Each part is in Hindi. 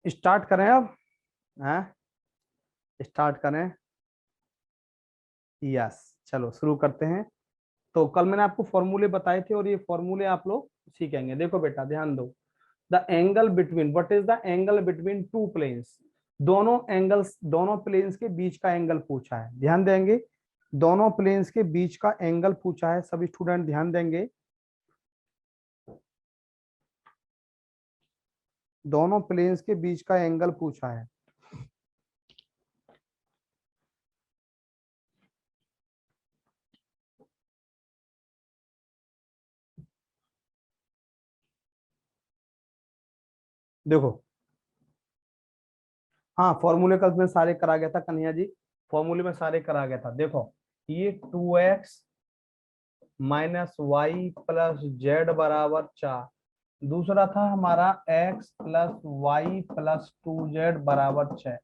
स्टार्ट करें अब। हैं, स्टार्ट करें। यस, चलो शुरू करते हैं। तो कल मैंने आपको फॉर्मूले बताए थे और ये फॉर्मूले आप लोग सीखेंगे। देखो बेटा ध्यान दो। The angle between, what is the angle between two planes. दोनों एंगल्स, दोनों प्लेन्स के बीच का एंगल पूछा है, ध्यान देंगे। दोनों प्लेन्स के बीच का एंगल पूछा है, सभी स्टूडेंट ध्यान देंगे। दोनों प्लेन्स के बीच का एंगल पूछा है। देखो, हाँ फॉर्मूले कल में सारे करा गया था कन्हैया जी, फॉर्मूले में सारे करा गया था। देखो ये 2x minus Y plus Z बराबर 4। दूसरा था हमारा x plus y plus 2z बराबर 6।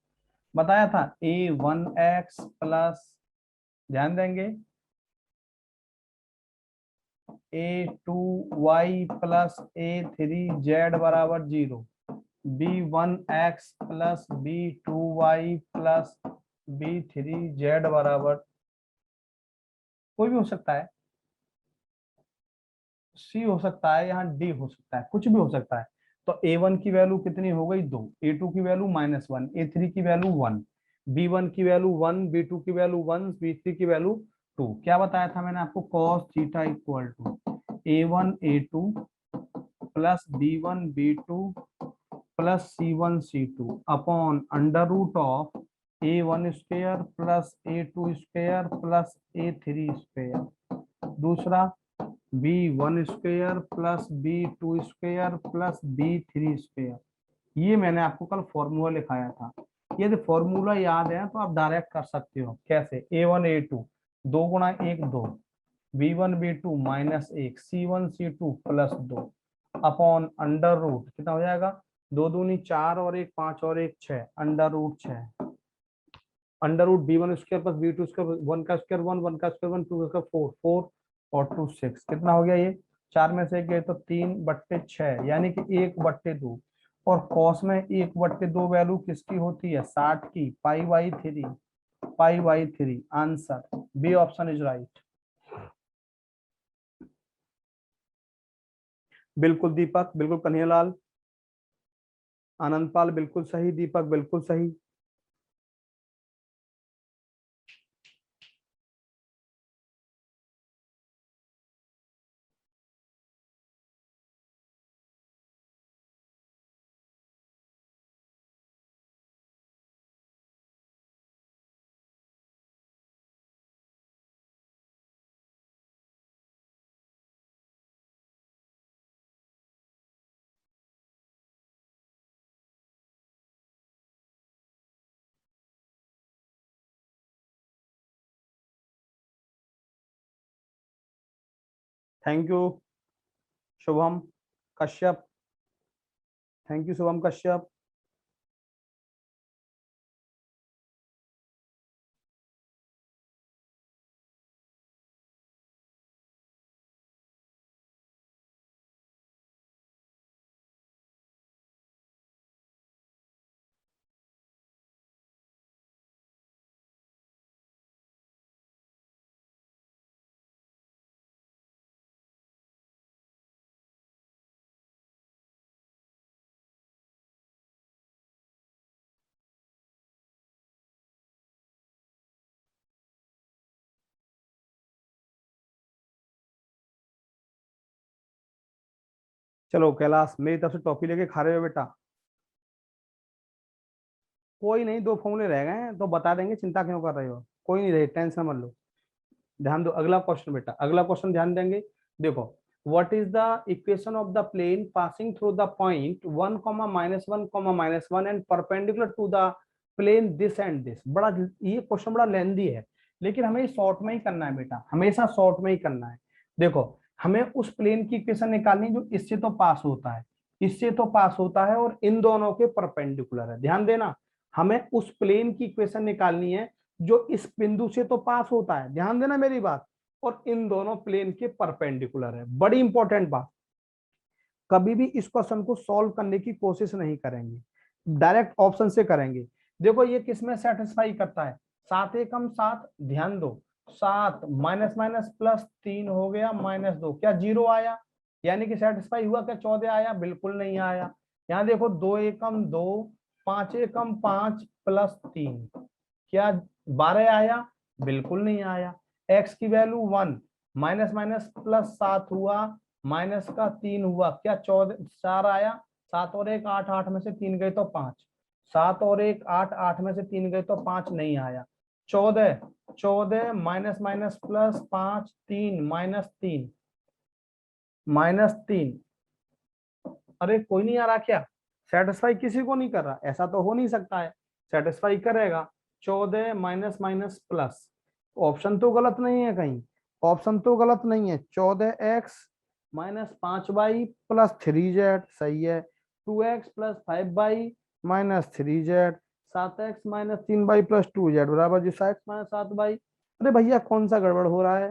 बताया था a1x प्लस, ध्यान देंगे, a2y प्लस a3z बराबर 0। b1x plus b2y plus b3z बराबर, कोई भी हो सकता है, सी हो सकता है, यहाँ डी हो सकता है, कुछ भी हो सकता है। तो a1 की वैल्यू कितनी हो गई 2, a2 की वैल्यू -1, a3 की वैल्यू 1, b1 की वैल्यू 1, b2 की वैल्यू 1, b3 की वैल्यू 2। क्या बताया था मैंने आपको, cos theta equal to a1 a2 plus b1 b2 plus c1 c2 upon under root of a1 square plus a2 square plus a3 square. दूसरा b1 square plus b2 square plus b3 square. ये मैंने आपको कल फॉर्मूला लिखाया था। यदि फॉर्मूला याद है तो आप डायरेक्ट कर सकते हो। कैसे, a1 a2 2 गुणा 1 2, b1 b2 -1, c1 c2 +2 upon under root, कितना हो जाएगा, 2 दूनी 4 और 1 5 और 1 6, under root 6, under root b1 square plus b2 square, 1 का स्क्वायर 1, 1 का स्क्वायर 1, 2 का स्क्वायर 4, 4 और 2 6, कितना हो गया ये, 4 में से गए तो 3/6 यानी कि 1/2। और कॉस में 1/2 वैल्यू किसकी होती है, 60 की, पाई/3, पाई/3। Answer B option is right. बिल्कुल दीपक, बिल्कुल कन्हैयालाल, आनंदपाल बिल्कुल सही, दीपक बिल्कुल सही। Thank you Shubham Kashyap, thank you Shubham Kashyap. चलो कैलाश, मेरी तरफ से टॉफी लेके खा रहे हो बेटा। कोई नहीं, 2 फॉर्मूले रह गए हैं तो बता देंगे, चिंता क्यों कर रहे हो, कोई नहीं रहे, टेंशन मत लो। ध्यान दो, अगला क्वेश्चन बेटा, अगला क्वेश्चन ध्यान देंगे। देखो, what is the equation of the plane passing through the point 1, -1, -1 and perpendicular to the plane this and this. बड़ा ये क्वेश्चन बड़ा लेंदी है, लेकिन हमें शॉर्ट में ही करना है बेटा, हमेशा शॉर्ट में ही करना है। देखो, हमें उस प्लेन की इक्वेशन निकालनी जो इससे तो पास होता है, इससे तो पास होता है और इन दोनों के परपेंडिकुलर है। ध्यान देना, हमें उस प्लेन की इक्वेशन निकालनी है जो इस बिंदु से तो पास होता है, ध्यान देना मेरी बात, और इन दोनों प्लेन के परपेंडिकुलर है। बड़ी इंपॉर्टेंट बात, कभी भी इस क्वेश्चन को सॉल्व करने की कोशिश नहीं करेंगे, डायरेक्ट ऑप्शन से करेंगे। देखो ये किसमें सेटिस्फाई करता है, 7 एकम 7, ध्यान दो 7 माइनस माइनस प्लस 3 हो गया -2, क्या 0 आया, यानी कि सेटिस्फाई हुआ। क्या 14 आया, बिल्कुल नहीं आया। यहाँ देखो 2 एकम 2, 5 एकम 5 प्लस 3, क्या 12 आया, बिल्कुल नहीं आया। एक्स की वैल्यू 1, माइनस माइनस प्लस 7 हुआ, माइनस का 3 हुआ, क्या 14 4 आया। 7 और 1 8, 8 में से 3 गए तो 5, 7 और 1 8, 8 में से 3 गए तो 5 नहीं आया। 14, 14 माइनस माइनस प्लस 5, 3 -3, -3। अरे कोई नहीं आ रहा क्या, सेटिस्फाई किसी को नहीं कर रहा, ऐसा तो हो नहीं सकता है, सेटिस्फाई करेगा। 14 माइनस माइनस प्लस, ऑप्शन तो गलत नहीं है कहीं, ऑप्शन तो गलत नहीं है। 14x minus 5y plus 3z सही है। 2x plus 5y minus 3z, 7x minus 3y plus 2z बराबर जी 7x माइनस 7y। अरे भैया कौन सा गड़बड़ हो रहा है,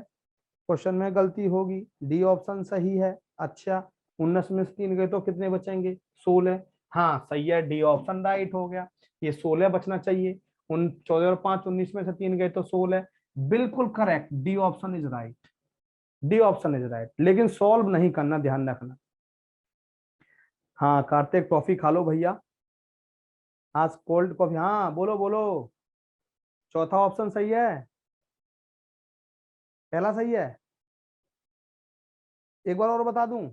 क्वेश्चन में गलती होगी, डी ऑप्शन सही है। अच्छा 19 में से 3 गए तो कितने बचेंगे, 16। हाँ सही है, डी ऑप्शन राइट हो गया, ये 16 बचना चाहिए। उन 14 और 5 19 में से 3 गए तो 16, बिल्कुल correct, D option is right, D option is right. लेकिन सॉल्व नहीं करना, ध्यान रखना। हाँ कार्तिक टॉफी खा लो भैया, आज कोल्ड कॉफी, हाँ बोलो बोलो। चौथा ऑप्शन सही है, पहला सही है, एक बार और बता दूं।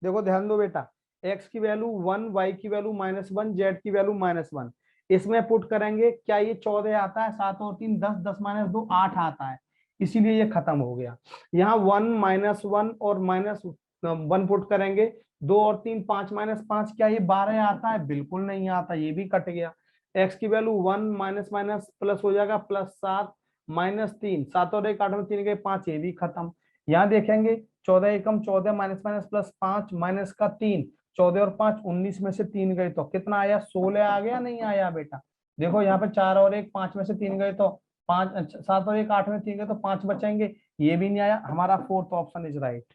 देखो ध्यान दो बेटा, x की वैल्यू 1, y की वैल्यू -1, z की वैल्यू -1, इसमें पुट करेंगे, क्या ये 14 आता है, 7 और 3 10, 10 माइनस 2 8 आता है, इसीलिए ये खत्म हो गया। यहाँ 1 -1 और -1 पुट करेंगे, 2 और 3 5 -5, क्या ये 12 आता है, बिल्कुल नहीं आता, ये भी कट गया। x की वैल्यू 1 माइनस माइनस प्लस हो जाएगा +7 -3, 7 और 1 8 में 3 गए 5, ये भी खत्म। यहाँ देखेंगे 14 एकम 14 माइनस माइनस प्लस 5 माइनस का 3, 14 और 5 19 में से 3 गए तो कितना आया, 16 आ गया, नहीं आया बेटा। देखो यहाँ पे 4 और 1 5 में से 3 गए तो 5, 7 और 1 8 में 3 गए तो 5 बचेंगे, ये भी नहीं आया, हमारा fourth option is right.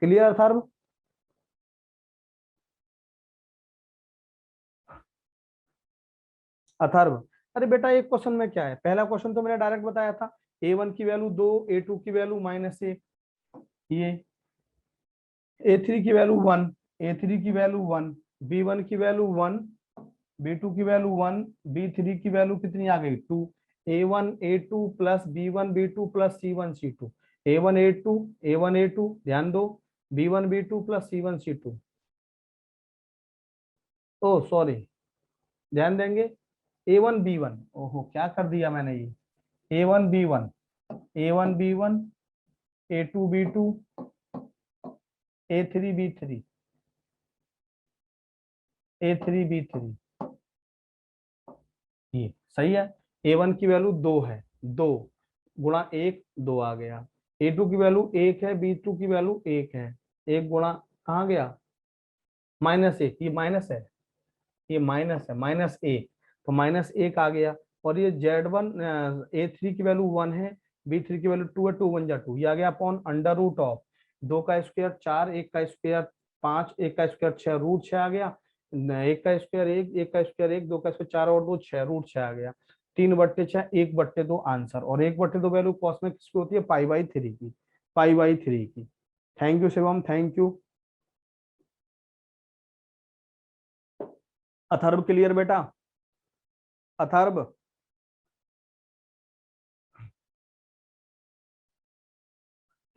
Clear sir. Atharva, अरे बेटा एक क्वेश्चन में क्या है, पहला क्वेश्चन तो मैंने डायरेक्ट बताया था, a1 की वैल्यू 2, a2 की वैल्यू -1, ये a3 की वैल्यू 1, a3 की वैल्यू 1, b1 की वैल्यू 1, b2 की वैल्यू 1, b3 की वैल्यू कितनी आ गई 2, a1 a2 plus b1 b2 plus c1 c2, a1 a2 a1 a2, ध्यान दो, b1 b2 plus c1 c2, ओ सॉरी, ध्यान देंगे, a1 b1, ओहो क्या कर दिया मैंने ये, a1 b1, a1 b1, a2 b2, a3 b3, a3 b3, ये सही है। a1 की वैल्यू 2 है, 2 गुणा 1 2 आ गया, a2 की वैल्यू 1 है, b2 की वैल्यू 1 है, 1 गुणा कहाँ गया, -1, ये माइनस है, ये माइनस है, -1, तो -1 आ गया। और ये Z1 a3 की वैल्यू 1 है, b3 की वैल्यू 2 है, 2 1 जा 2, ये आ गया अपॉन अंडर रूट ऑफ 2 का स्क्वायर 4, 1 का स्क्वायर 5, 1 का स्क्वायर 6, रूट 6 आ गया, 1 का स्क्वायर 1, 1 का स्क्वायर 1, 2 का स्क्वायर 4 और 2 6, रूट 6 आ गया, 3/6, 1/2 आंसर, और 1/2 वैल्यू कॉस में किसकी होती है, π/3 की, π/3 की। Thank you Shivam, thank you. Atharv clear बेटा, Atharv,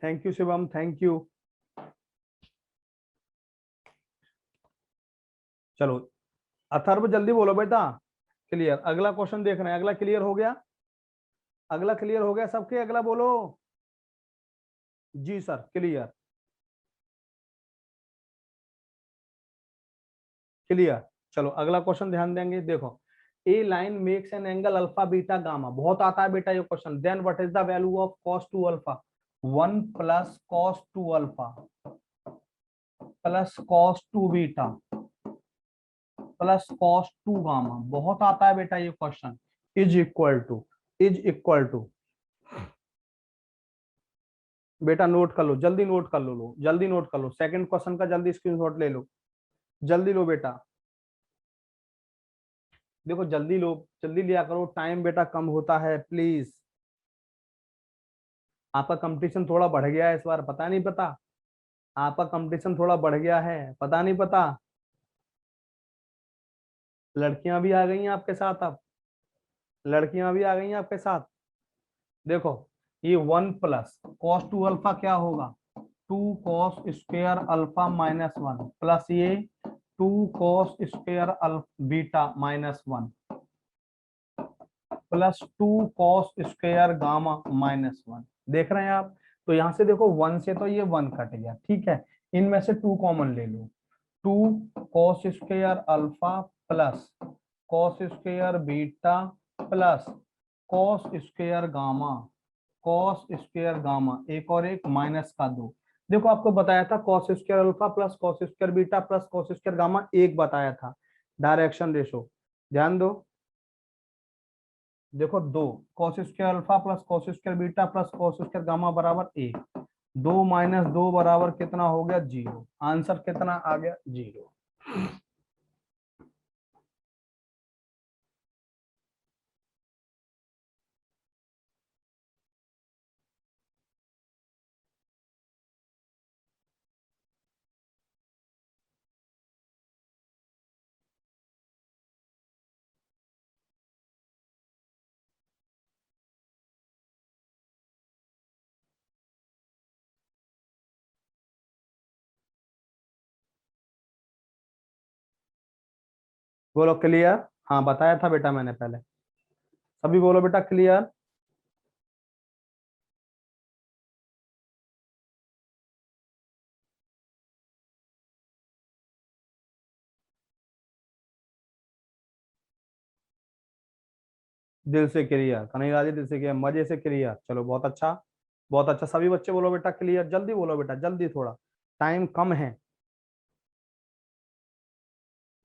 thank you Shivam, thank you. चलो अथर्व जल्दी बोलो बेटा, क्लियर, अगला क्वेश्चन देख रहे हैं, अगला क्लियर हो गया, अगला क्लियर हो गया सबके, अगला बोलो। जी सर क्लियर, क्लियर। चलो अगला क्वेश्चन ध्यान देंगे, देखो a line makes an angle alpha beta gamma, बहुत आता है बेटा ये question, then what is the value of cos 2 alpha, 1 plus cos 2 alpha plus cos 2 beta plus cos 2 gamma, बहुत आता है बेटा ये question, is equal to, is equal to, बेटा नोट कर लो, जल्दी नोट कर लो, जल्दी नोट कर लो, सेकंड क्वेश्चन का जल्दी स्क्रीनशॉट ले लो, जल्दी लो बेटा। देखो जल्दी लो, जल्दी लिया करो, टाइम बेटा कम होता है प्लीज। आपका कंपटीशन थोड़ा बढ़ गया है इस बार, पता नहीं पता? आपका कंपटीशन थोड़ा बढ़ गया है, पता नहीं पता? लड़कियां भी आ गई हैं आपके साथ अब, लड़कियां भी आ गई हैं आपके साथ। देखो ये 1 प्लस कॉस टू अल्फा क्या होगा, 2 cos स्क्वायर अल्फा -1 प्लस ये 2 cos square beta -1 plus 2 cos square gamma -1। देख रहे हैं आप? तो यहां से देखो 1 से तो ये 1 कट गया, ठीक है। इनमें से 2 कॉमन ले लो, 2 cos square alpha plus cos square beta plus cos square gamma एक और एक -2। देखो आपको बताया था cos square alpha plus cos square beta plus cos square gamma एक बताया था, डायरेक्शन रेशो। ध्यान दो, देखो दो, cos square alpha plus cos square beta plus cos square gamma = 1। 2 - 2 बराबर कितना हो गया, 0। आंसर कितना आ गया, 0। बोलो क्लियर? हाँ बताया था बेटा मैंने पहले। सभी बोलो बेटा क्लियर। दिल से क्लियर, कन्हैया जी दिल से क्लियर, मजे से क्लियर, चलो बहुत अच्छा, बहुत अच्छा। सभी बच्चे बोलो बेटा क्लियर, जल्दी बोलो बेटा जल्दी, थोड़ा टाइम कम है।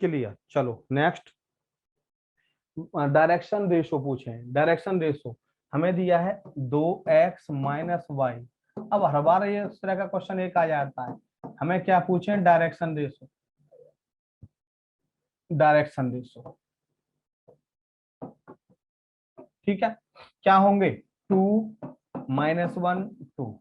क्लियर, चलो नेक्स्ट। डायरेक्शन रेशो पूछे, डायरेक्शन रेशो हमें दिया है 2x - y। अब हर बार ये इस तरह का क्वेश्चन एक आ जाता है, हमें क्या पूछे, डायरेक्शन रेशो। डायरेक्शन रेशो ठीक है, क्या होंगे, 2 - 1 2,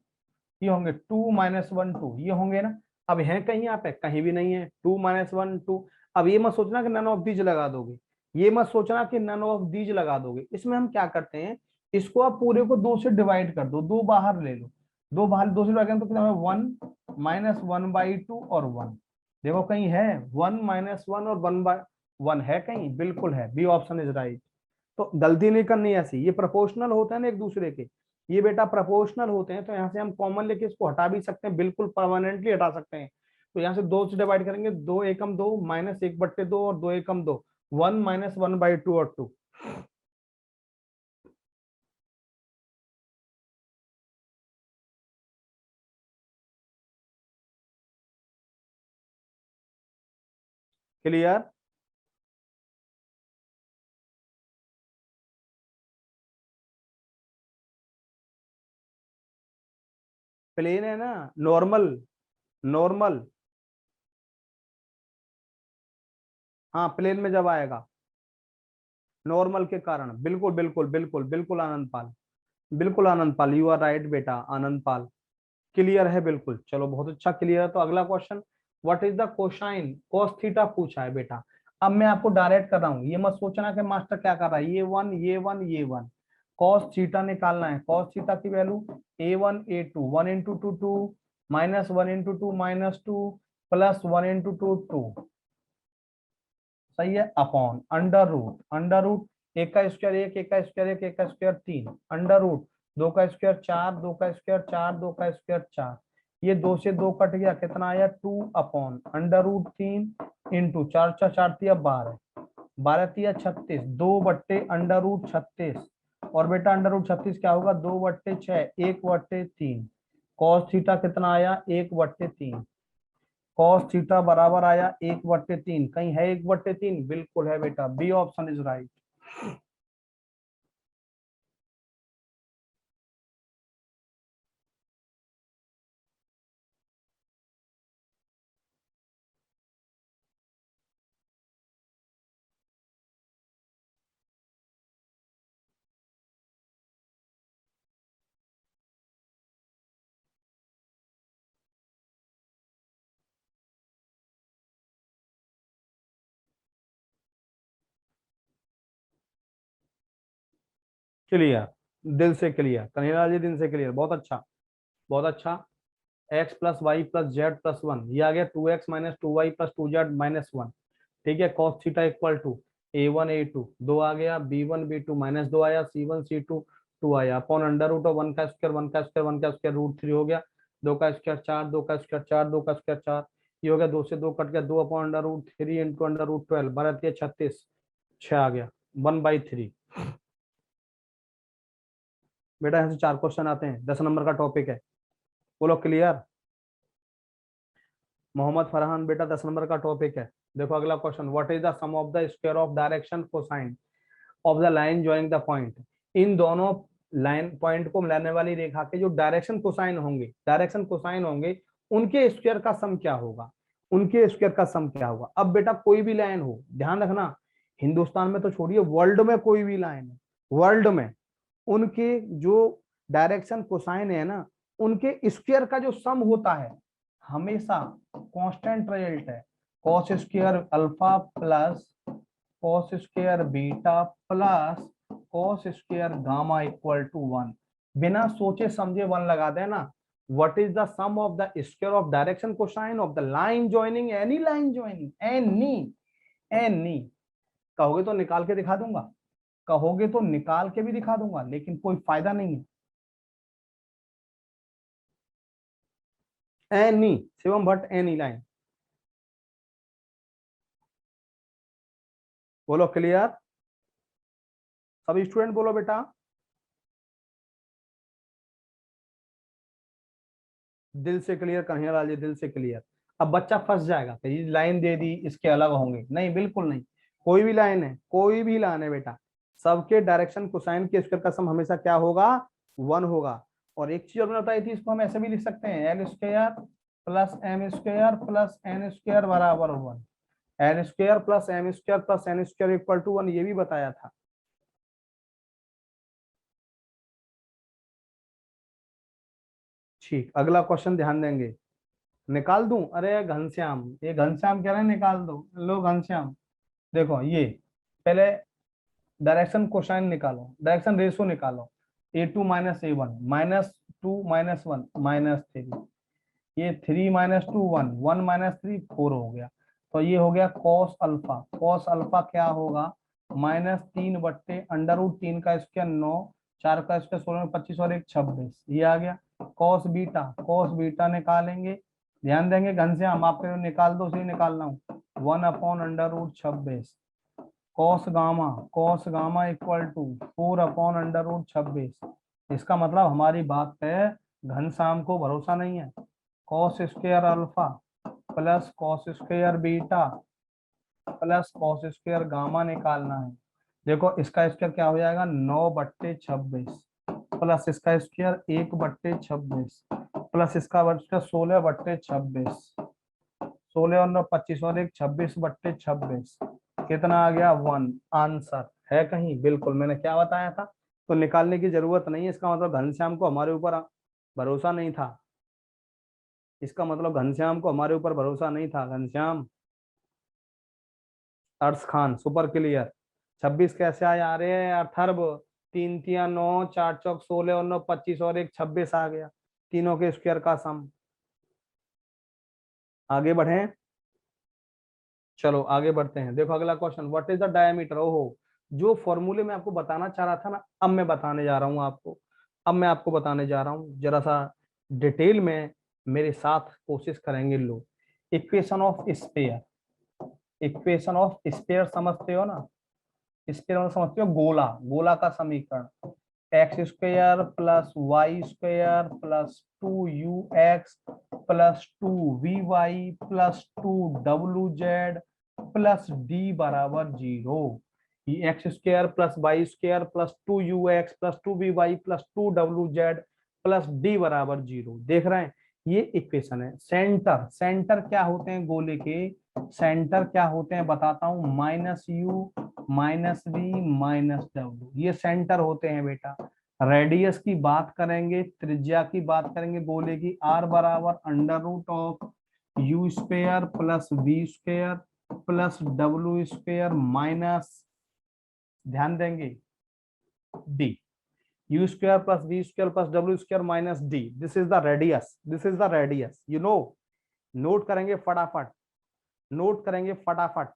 ये होंगे 2 - 1 2, ये होंगे ना। अब है कहीं यहाँ पे, कहीं भी नहीं है, 2 - 1 2। अब ये मत सोचना कि नन ऑफ दीज लगा दोगे, ये मत सोचना कि नन ऑफ दीज लगा दोगे। इसमें हम क्या करते हैं, इसको आप पूरे को 2 से डिवाइड कर दो, 2 बाहर ले लो, 2 बाहर, 2 से डिवाइड करें तो कितना है, 1 - 1/2 और 1। देखो कहीं है 1 - 1 और 1/1 है कहीं, बिल्कुल है, बी ऑप्शन इज राइट। तो गलती नहीं करनी ऐसी, ये प्रोपोर्शनल होते हैं ना एक दूसरे के, ये बेटा प्रोपोर्शनल होते हैं, तो यहाँ से हम कॉमन लेके इसको हटा भी सकते हैं, बिल्कुल परमानेंटली हटा सकते हैं। तो यहाँ से 2 से डिवाइड करेंगे, 2 एकम 2 -1/2 और 2 एकम 2, 1 - 1/2 और 2। क्लियर? प्लेन है ना, नॉर्मल, नॉर्मल। हाँ प्लेन में जब आएगा, नॉर्मल के कारण, बिल्कुल बिल्कुल बिल्कुल बिल्कुल आनंद पाल, बिल्कुल आनंद पाल, यू आर राइट बेटा आनंद पाल। क्लियर है बिल्कुल, चलो बहुत अच्छा क्लियर है। तो अगला question, what is the cosine cos theta पूछा है बेटा। अब मैं आपको डायरेक्ट कर रहा हूँ, ये मत सोचना कि मास्टर क्या कर रहा है, ये 1 cos थीटा निकालना है। cos थीटा की वैल्यू A1 A2, 1 × 2 2, -1 × 2 -2 प्लस 1 × 2 2, सही है, अपॉन अंडर रूट एक का स्क्वायर एक, एक का स्क्वायर एक, एक का स्क्वायर 3, अंडर रूट 2 का स्क्वायर 4, 2 का स्क्वायर 4, 2 का स्क्वायर 4, ये 2 से 2 कट गया, कितना आया, 2/√3 इंटू 4 4 4 × 12, 12 × 3 = 36, 2/√36। और बेटा अंडर रूट 36 क्या होगा, 2/6, 1/3। कॉस थीटा कितना आया, 1/3। कॉस थीटा बराबर आया 1/3, कहीं है 1/3, बिल्कुल है बेटा, B option is right. Clear, दिल से क्लियर, कन्हैया जी दिल से क्लियर, बहुत अच्छा बहुत अच्छा। X plus y plus z plus one, ये आ गया 2x minus 2y plus 2z minus one. ठीक है, cos theta equal to a1 a2, दो आ गया, b1 b2 माइनस दो आया, c1 c2 टू आया, upon under root of one का स्क्वायर वन का स्क्वायर वन का स्क्वायर रूट थ्री हो गया, दो का स्क्वायर चार, दो का स्क्वायर चार, दो का स्क्वायर चार, ये हो गया, दो से दो कट गया, दो upon under root three into under root 12, बारह 36, छह आ गया, 1/3। बेटा यहाँ से चार क्वेश्चन आते हैं, 10 नंबर का टॉपिक है, बोलो क्लियर। मोहम्मद फरहान बेटा 10 नंबर का टॉपिक है। देखो अगला question, what is the sum of the square of direction cosine of the line joining the point. इन दोनों लाइन पॉइंट को मिलाने वाली रेखा के जो डायरेक्शन कोसाइन होंगे उनके स्क्वायर का सम क्या होगा, उनके स्क्वायर का सम क्या होगा। अब बेटा कोई भी लाइन हो, ध्यान रखना, हिंदुस्तान में तो छोड़िए, वर्ल्ड में कोई भी लाइन है, वर्ल्ड में उनके जो डायरेक्शन कोसाइन है ना, उनके स्क्वायर का जो सम होता है हमेशा कांस्टेंट रिजल्ट है, cos square alpha plus cos square beta plus cos square gamma equal to one. बिना सोचे समझे वन लगा देना। What is the sum of the square of direction cosine of the line joining any line joining any. कहोगे तो निकाल के दिखा दूंगा, कहोगे तो निकाल के भी दिखा दूंगा, लेकिन कोई फायदा नहीं है। Any, Shivam Bhatt, any line, बोलो क्लियर, सभी स्टूडेंट बोलो बेटा। दिल से क्लियर कन्हैया लाल जी, दिल से क्लियर। अब बच्चा फंस जाएगा कि ये लाइन दे दी इसके अलग होंगे, नहीं बिल्कुल नहीं, कोई भी लाइन है, कोई भी लाइन है बेटा, सबके डायरेक्शन कोसाइन के स्क्वायर का सम हमेशा क्या होगा, वन होगा। और एक चीज और बताई थी, इसको हम ऐसे भी लिख सकते हैं, L square plus M square plus N square बराबर one, N square plus M square plus N square equal to one, ये भी बताया था। ठीक, अगला क्वेश्चन ध्यान देंगे, निकाल दूं, अरे घनश्याम, ये घनश्याम कह रहे हैं निकाल दो, लो घनश्याम, देखो ये पहले डायरेक्शन कोसाइन निकालो, डायरेक्शन रेशो निकालो, a2 minus a1 minus two minus one minus three, ये three minus two one, one minus three four हो गया, तो ये हो गया कॉस अल्फा क्या होगा, माइनस तीन बट्टे अंडर रूट तीन का स्क्वायर नौ, चार का स्क्वायर 16 25 और एक 26, ये आ गया। कॉस बीटा निकालेंगे, ध्यान देंगे घनश्याम, आपके निकाल दो, उसे निकालना हूँ, one upon under root 26, cos gamma equal to four upon under root 26। इसका मतलब हमारी बात पे घनश्याम को भरोसा नहीं है, cos square alpha plus cos square beta plus cos square gamma निकालना है। देखो इसका स्क्वायर क्या हो जाएगा, 9/26 प्लस इसका स्क्वायर 1/26 प्लस इसका स्क्वायर 16/26, 16 और 9 25 और एक 26/26, कितना आ गया, वन। आंसर है कहीं, बिल्कुल मैंने क्या बताया था, तो निकालने की जरूरत नहीं है, इसका मतलब घनश्याम को हमारे ऊपर भरोसा नहीं था, इसका मतलब घनश्याम को हमारे ऊपर भरोसा नहीं था। घनश्याम, अर्श खान सुपर क्लियर, 26 कैसे आया, अरे अथर्व, तीन तिया नौ, चार चौक 16 और 9 25 और एक 26 आ गया, तीनों के स्क्वायर का सम। आगे बढ़े, चलो आगे बढ़ते हैं। देखो अगला question, what is the diameter, ओहो, जो फॉर्मूले में आपको बताना चाह रहा था ना, अब मैं बताने जा रहा हूँ आपको, अब मैं आपको बताने जा रहा हूँ, जरा सा डिटेल में मेरे साथ कोशिश करेंगे लोग। Equation of sphere, equation of sphere समझते हो ना, स्पेयर मतलब समझते हो, गोला, गोला का समीकरण, x square plus y square plus two u x plus two v y plus two डब्ल्यू जेड प्लस डी बराबर जीरो। ये x square plus y square plus two u x plus two v y plus two डब्ल्यू जेड प्लस डी बराबर जीरो, देख रहे हैं, ये इक्वेशन है। सेंटर, सेंटर क्या होते हैं गोले के, सेंटर क्या होते हैं बताता हूं, minus u minus b minus डब्ल्यू, ये सेंटर होते हैं बेटा। रेडियस की बात करेंगे, त्रिज्या की बात करेंगे गोले की, आर बराबर under root of u square plus v square plus डब्ल्यू स्क्वायर माइनस, ध्यान देंगे d, u square plus v square plus w square minus d, this is the radius, this is the radius, you know. Note करेंगे फटाफट, नोट करेंगे फटाफट।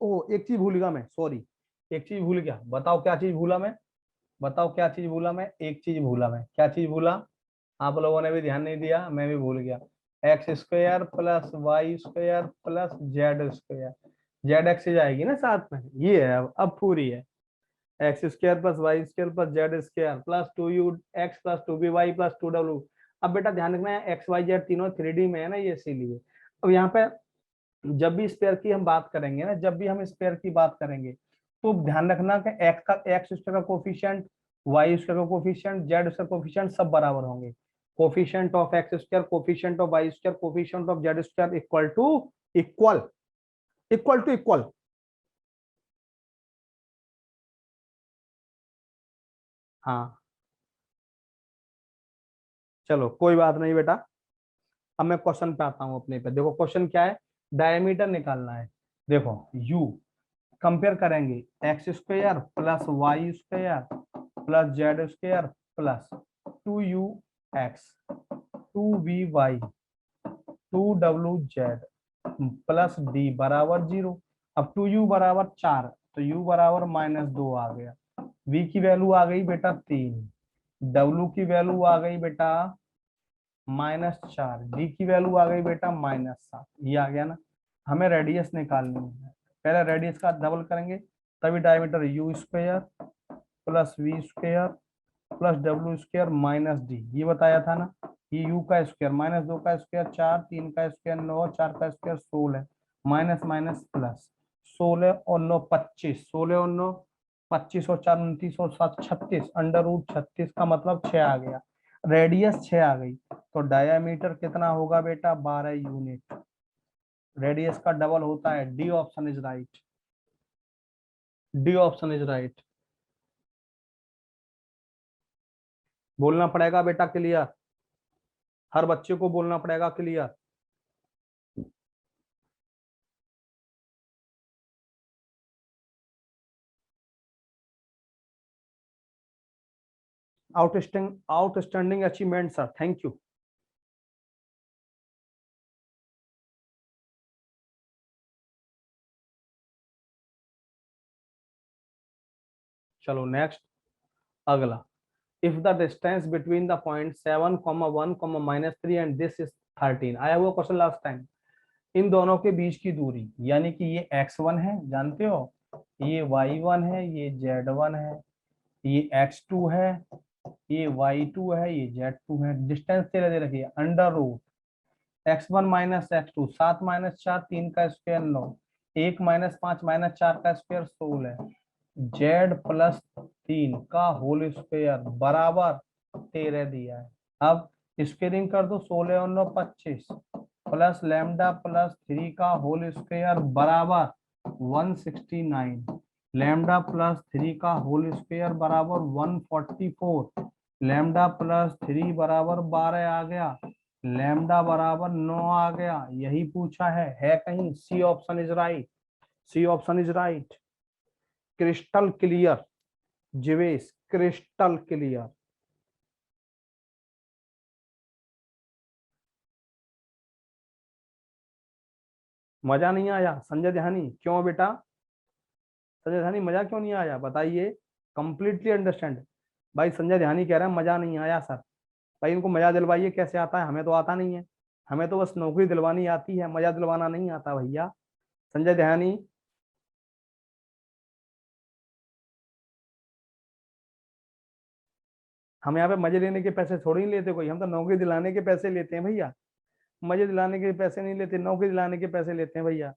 ओ एक चीज भूल गया मैं, सॉरी, एक चीज भूल गया, बताओ क्या चीज भूला मैं, बताओ क्या चीज भूला मैं, एक चीज भूला मैं, क्या चीज भूला? आप लोगों ने भी ध्यान नहीं दिया, मैं भी भूल गया। X square plus y square plus z square, z x जाएगी ना साथ में, ये है अब पूरी है। X square plus y square plus z square plus 2u x plus 2b y plus 2w। अब बेटा ध्यान रखना है एक्स वाई जेड तीनों 3D में है ना, ये इसीलिए। अब यहाँ पे जब भी स्पेयर की हम बात करेंगे ना, जब भी हम स्पेयर की बात करेंगे तो ध्यान रखना कि एक्स स्क्वायर का कोफिशिएंट, वाई स्क्वायर का कोफिशिएंट, जेड स्क्वायर कोफिशिएंट सब बराबर होंगे। Coefficient of x square, coefficient of y square, coefficient of z square equal to equal, equal to equal. हाँ चलो कोई बात नहीं बेटा, अब मैं क्वेश्चन पे आता हूँ अपने पे। देखो क्वेश्चन क्या है, डायमीटर निकालना है। देखो यू कंपेयर करेंगे x square plus y square plus z square plus 2u x 2v y 2w z plus d बराबर 0। अब 2u बराबर 4, तो u बराबर -2 आ गया। v की वैल्यू आ गई बेटा 3, w की वैल्यू आ गई बेटा -4, डी की वैल्यू आ गई बेटा -7, ये आ गया ना। हमें रेडियस निकालनी है, पहले रेडियस का डबल करेंगे तभी diameter u square plus v square plus डब्ल्यू स्क्वायर माइनस डी, ये बताया था ना। ये u का स्क्वायर माइनस 2 का स्क्वायर 4, 3 का स्क्वायर 9, 4 का स्क्वायर 16, माइनस माइनस प्लस 16 और 9 25, 16 और 9 25 और 4 29 और 7 36, अंडर रूट 36 का मतलब 6 आ गया, रेडियस 6 आ गई। तो डायामीटर कितना होगा बेटा 12 यूनिट, रेडियस का डबल होता है। D option is right, D option is right. बोलना पड़ेगा बेटा क्लियर, हर बच्चे को बोलना पड़ेगा clear. Outstanding achievement sir, thank you. चलो नेक्स्ट, अगला। If the distance between the point 7, 1, -3 and this is 13, आया हुआ क्वेश्चन लास्ट टाइम। इन दोनों के बीच की दूरी, यानी कि ये x1 है जानते हो, ये y1 है, ये z1 है, ये x2 है, ये y2 है, ये z2 है। डिस्टेंस तेरे दे रखी है under root x1 minus x2, 7 minus 4 3 का स्क्वायर 9, 1 माइनस 5 माइनस 4 का स्क्वायर 16, जेड प्लस 3 का होल स्क्वायर बराबर 13 दिया है। अब स्क्वेयरिंग कर दो, 16 और 9 25 प्लस लैम्डा प्लस 3 का होल स्क्वायर बराबर 169, लैम्डा प्लस 3 का होल स्क्वायर बराबर 144, लैम्डा प्लस 3 बराबर 12 आ गया, लैम्डा बराबर 9 आ गया। यही पूछा है कहीं? C option is right, C option is right. Crystal clear Jivesh, crystal clear. मजा नहीं आया संजय ध्यानी? क्यों बेटा संजय ध्यानी मजा क्यों नहीं आया बताइए? Completely understand. भाई संजय ध्यानी कह रहे हैं मजा नहीं आया सर। भाई इनको मजा दिलवाइए, कैसे आता है? हमें तो आता नहीं है, हमें तो बस नौकरी दिलवानी आती है, मजा दिलवाना नहीं आता भैया। संजय ध्यानी, हम यहाँ पे मजे लेने के पैसे थोड़ी नहीं लेते कोई, हम तो नौकरी दिलाने के पैसे लेते हैं भैया। मजे दिलाने के पैसे नहीं लेते, नौकरी दिलाने के पैसे लेते हैं भैया।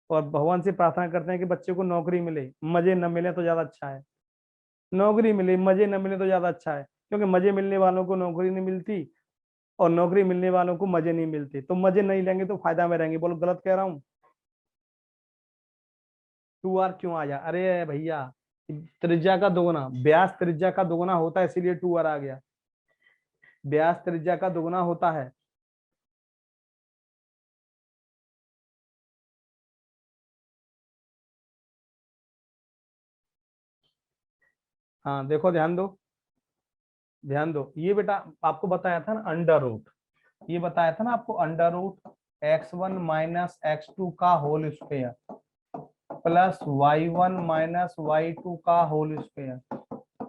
और भगवान से प्रार्थना करते हैं कि बच्चे को नौकरी मिले, मजे न मिले तो ज्यादा अच्छा है। नौकरी मिले मजे न मिले तो ज्यादा अच्छा है, क्योंकि मजे मिलने वालों को नौकरी नहीं मिलती और नौकरी मिलने वालों को मजे नहीं मिलते। तो मजे नहीं लेंगे तो फायदा में रहेंगे। बोलो गलत कह रहा हूँ? 2r क्यों आया? अरे भैया त्रिज्या का दोगुना, व्यास त्रिज्या का दोगुना होता है इसीलिए 2r आ गया। व्यास त्रिज्या का दोगुना होता है। हाँ देखो, ध्यान दो, ध्यान दो, ये बेटा आपको बताया था ना अंडर रूट, ये बताया था ना आपको, under root x1 minus x2 का whole square plus y1 minus y2 का whole square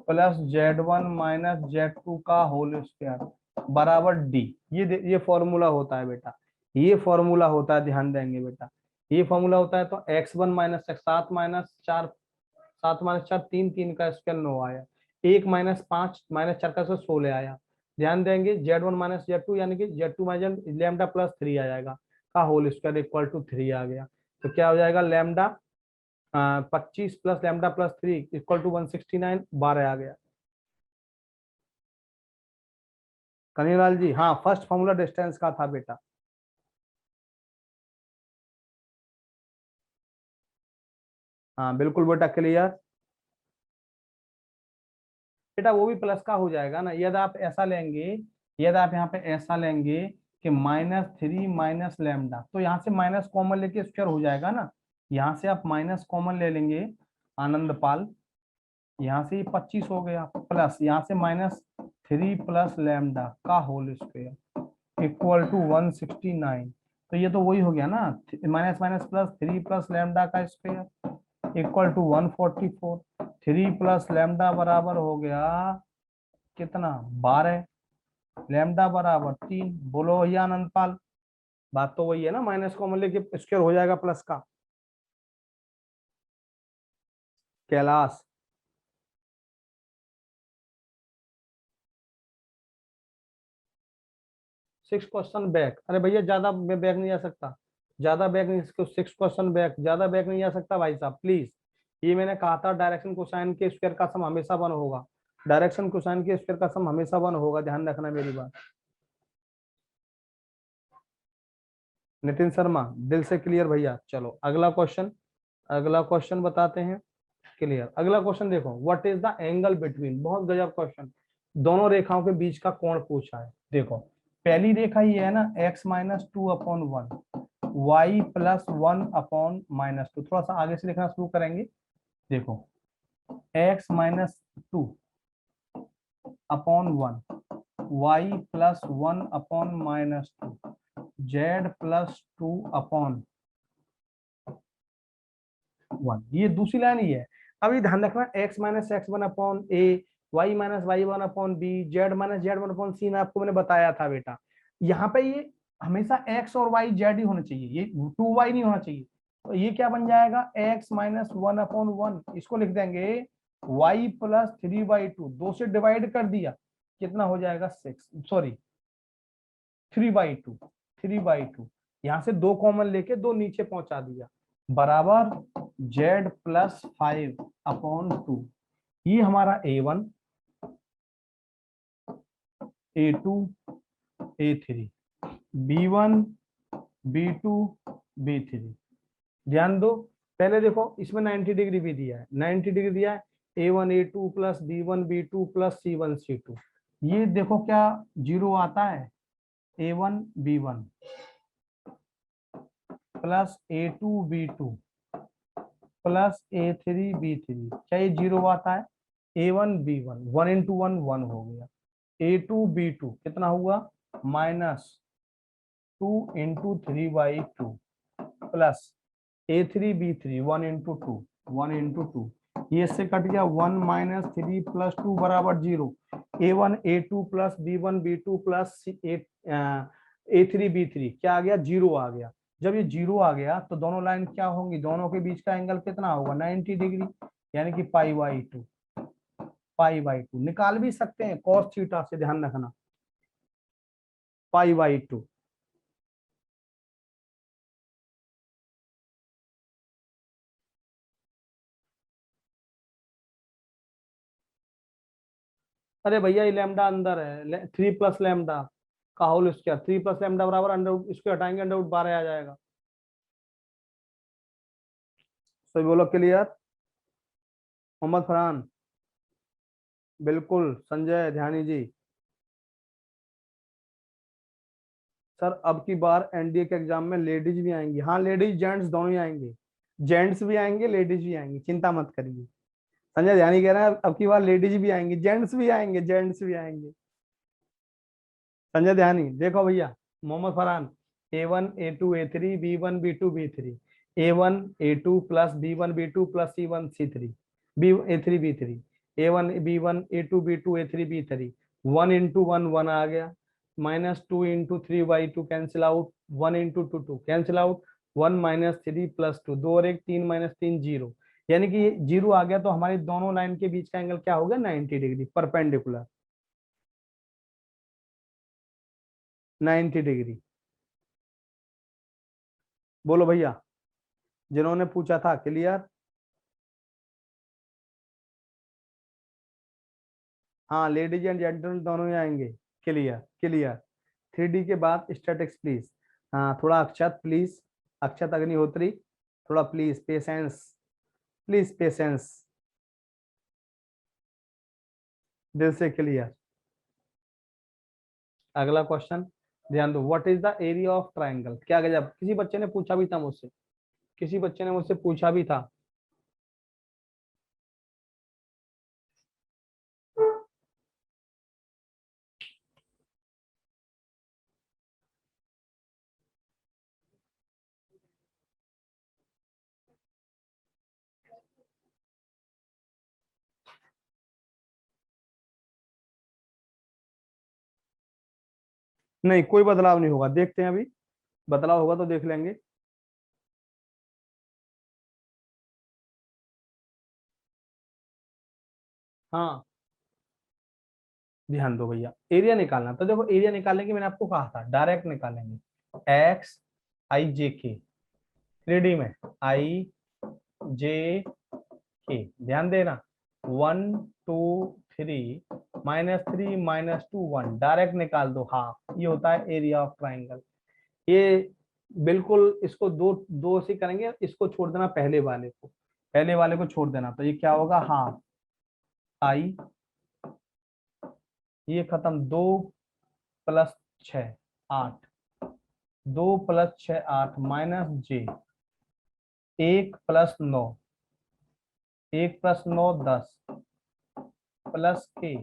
plus z1 minus z2 का होल स्क्वायर बराबर d। ये फॉर्मूला होता है बेटा, ये फॉर्मूला होता है, ध्यान देंगे बेटा, ये फॉर्मूला होता है। तो x1 माइनस x, 7 माइनस 4 3, 3 का स्क्वायर 9 आया, 1 माइनस 5 माइनस 4 का 16 आया। ध्यान देंगे z1 माइनस z2 यानी कि z2 माइनस लैम्डा प्लस 3 आ जाएगा का होल स्क्वायर इक्वल टू 3 आ गया। तो क्या हो जाएगा, lambda 25 plus lambda plus 3 equal to 169, 12 आ गया। कन्हैयालाल जी, हाँ फर्स्ट फॉर्मूला डिस्टेंस का था बेटा। हाँ बिल्कुल बेटा, क्लियर। बेटा वो भी प्लस का हो जाएगा ना, यदि आप ऐसा लेंगे, यदि आप यहाँ पे ऐसा लेंगे कि -3 माइनस लैम्डा, तो यहाँ से माइनस कॉमन लेके स्क्वायर हो जाएगा ना, यहाँ से आप माइनस कॉमन ले लेंगे आनंद पाल, यहाँ से 25 हो गया, प्लस यहाँ से -3 प्लस लैम्डा का होल स्क्वायर इक्वल टू 169। तो ये तो वही हो गया ना, minus minus plus 3 plus lambda का square equal to 144। 3 plus lambda बराबर हो गया कितना, 12, लैम्डा बराबर 3। बोलो भैया आनंद पाल, बात तो वही है ना, माइनस कॉमन लेके स्क्वायर हो जाएगा प्लस का। कैलाश, 6 क्वेश्चन बैक, अरे भैया ज्यादा बैक नहीं जा सकता, ज्यादा बैक नहीं, 6 क्वेश्चन बैक ज्यादा बैक नहीं जा सकता भाई साहब प्लीज। ये मैंने कहा था डायरेक्शन कोसाइन के स्क्वायर का सम हमेशा 1 होगा, डायरेक्शन कोसाइन के स्क्वायर का सम हमेशा 1 होगा, ध्यान रखना मेरी बात। नितिन शर्मा, दिल से क्लियर भैया। चलो अगला क्वेश्चन, अगला क्वेश्चन बताते हैं। क्लियर, अगला क्वेश्चन देखो, what is the angle between, बहुत गजब क्वेश्चन, दोनों रेखाओं के बीच का कोण पूछा है। देखो पहली रेखा ये है ना, x-2/1, y+1/-2, थोड़ा सा आगे से लिखना शुरू करेंगे। देखो x-2/1, y+1/-2, z+2/1, ये दूसरी लाइन ही है। अभी ध्यान रखना, x-x1/a, y-y1/b, z-z1/c में आपको मैंने बताया था बेटा, यहाँ पे ये हमेशा x और y z ही होना चाहिए, ये 2y नहीं होना चाहिए। तो ये क्या बन जाएगा, x-1/1, इसको लिख देंगे y+3/2, 2 से डिवाइड कर दिया, कितना हो जाएगा 6, सॉरी 3/2, 3/2, यहाँ से 2 कॉमन लेके 2 नीचे पहुंचा दिया, बराबर z+5/2। ये हमारा a1, a2, a3, b1, b2, b3। ध्यान दो, पहले देखो इसमें 90 डिग्री भी दिया है, 90 डिग्री दिया है, a1 a2 plus b1 b2 plus c1 c2। ये देखो क्या जीरो आता है, a1 b1 plus a2 b2 plus a3 b3, क्या ये जीरो आता है, a1 b1, 1 इंटू 1 1 हो गया, a2 b2 कितना हुआ, -2 into 3/2 plus a3 b3, 1 into 2, 1 into 2, ये से कट गया, 1 - 3 + 2 बराबर 0, a1 a2 plus b1 b2 plus a3 b3 क्या आ गया, 0 आ गया। जब ये 0 आ गया तो दोनों लाइन क्या होंगी, दोनों के बीच का एंगल कितना होगा, 90 डिग्री, यानी कि π/2, π/2 निकाल भी सकते हैं cos थीटा से, ध्यान रखना π/2। अरे भैया ये लैम्डा अंदर है, 3 प्लस लैम्डा का होल स्क्वायर, 3 प्लस लैम्डा बराबर अंडर रूट, इसको हटाएंगे अंडर रूट 12 आ जाएगा। सभी बोलो क्लियर। मोहम्मद फरहान, बिल्कुल। संजय ध्यानी जी, सर अब की बार एनडीए के एग्जाम में लेडीज भी आएंगी, हाँ लेडीज जेंट्स दोनों ही आएंगे, जेंट्स भी आएंगे लेडीज भी आएंगी, चिंता मत करिए। संजय ध्यानी कह रहे हैं अब की बार लेडीज भी आएंगी, जेंट्स भी आएंगे, जेंट्स भी आएंगे। संजय ध्यानी देखो भैया, Mohammad Farhan, A1 A2 A3 B1 B2 B3, A1 A2 plus B1 B2 plus C1 C3 B A3 B3, A1 B1 A2 B2 A3 B3, 1 into 1 1 आ गया, minus 2 into 3/2 cancel out, 1 into 2 2 cancel out, 1 minus 3 plus 2 2 और 1 3 माइनस 3 0, यानी कि ये जीरो आ गया, तो हमारी दोनों लाइन के बीच का एंगल क्या हो गया 90 डिग्री परपेंडिकुलर, 90 डिग्री। बोलो भैया, जिन्होंने पूछा था क्लियर? हाँ लेडीज एंड जेंटलमैन दोनों ही आएंगे। Clear clear. 3D के बाद स्टैटिक्स प्लीज। हाँ थोड़ा अक्षत प्लीज, अक्षत अग्निहोत्री, थोड़ा प्लीज पेशेंस, प्लीज पेशेंस, दिल से क्लियर। अगला क्वेश्चन ध्यान दो, what is the area of triangle. क्या गजब, किसी बच्चे ने पूछा भी था मुझसे, किसी बच्चे ने मुझसे पूछा भी था। नहीं कोई बदलाव नहीं होगा, देखते हैं अभी, बदलाव होगा तो देख लेंगे। हाँ ध्यान दो भैया, एरिया निकालना, तो देखो एरिया निकालने की मैंने आपको कहा था डायरेक्ट निकालेंगे, एक्स आई जे के, 3D में आई जे के, ध्यान देना, 1 2 3 -3 -2 1, डायरेक्ट निकाल दो हाफ, ये होता है एरिया ऑफ ट्राइंगल। ये बिल्कुल इसको दो दो से करेंगे, इसको छोड़ देना पहले वाले को, पहले वाले को छोड़ देना, तो ये क्या होगा हाफ आई, ये खत्म, 2 + 6 8, 2 + 6 8 माइनस जे, 1 + 9, 1 + 9 10 प्लस के,